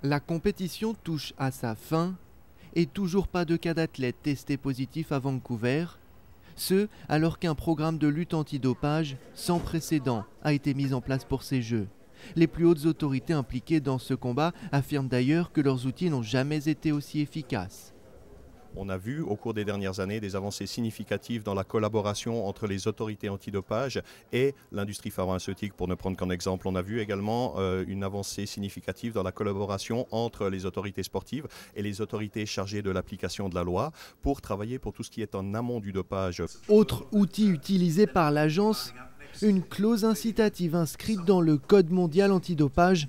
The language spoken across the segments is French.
La compétition touche à sa fin et toujours pas de cas d'athlètes testés positifs à Vancouver. Ce, alors qu'un programme de lutte antidopage sans précédent a été mis en place pour ces Jeux. Les plus hautes autorités impliquées dans ce combat affirment d'ailleurs que leurs outils n'ont jamais été aussi efficaces. On a vu au cours des dernières années des avancées significatives dans la collaboration entre les autorités antidopage et l'industrie pharmaceutique, pour ne prendre qu'un exemple. On a vu également une avancée significative dans la collaboration entre les autorités sportives et les autorités chargées de l'application de la loi pour travailler pour tout ce qui est en amont du dopage. Autre outil utilisé par l'agence, une clause incitative inscrite dans le Code mondial antidopage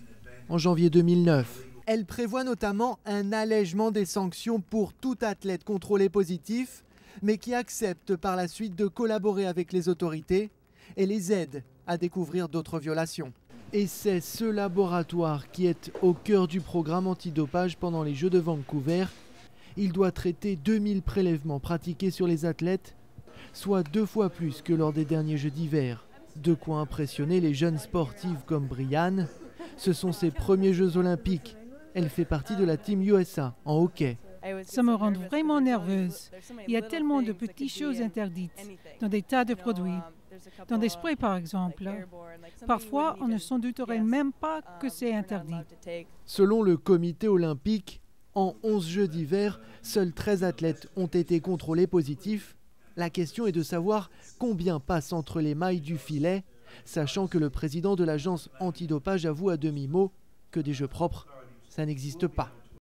en janvier 2009. Elle prévoit notamment un allègement des sanctions pour tout athlète contrôlé positif, mais qui accepte par la suite de collaborer avec les autorités et les aide à découvrir d'autres violations. Et c'est ce laboratoire qui est au cœur du programme antidopage pendant les Jeux de Vancouver. Il doit traiter 2000 prélèvements pratiqués sur les athlètes, soit 2 fois plus que lors des derniers Jeux d'hiver. De quoi impressionner les jeunes sportives comme Brianne. Ce sont ses premiers Jeux olympiques. Elle fait partie de la Team USA en hockey. Ça me rend vraiment nerveuse. Il y a tellement de petites choses interdites dans des tas de produits. Dans des sprays, par exemple. Parfois, on ne s'en douterait même pas que c'est interdit. Selon le comité olympique, en 11 Jeux d'hiver, seuls 13 athlètes ont été contrôlés positifs. La question est de savoir combien passe entre les mailles du filet, sachant que le président de l'agence antidopage avoue à demi-mot que des jeux propres, ça n'existe pas.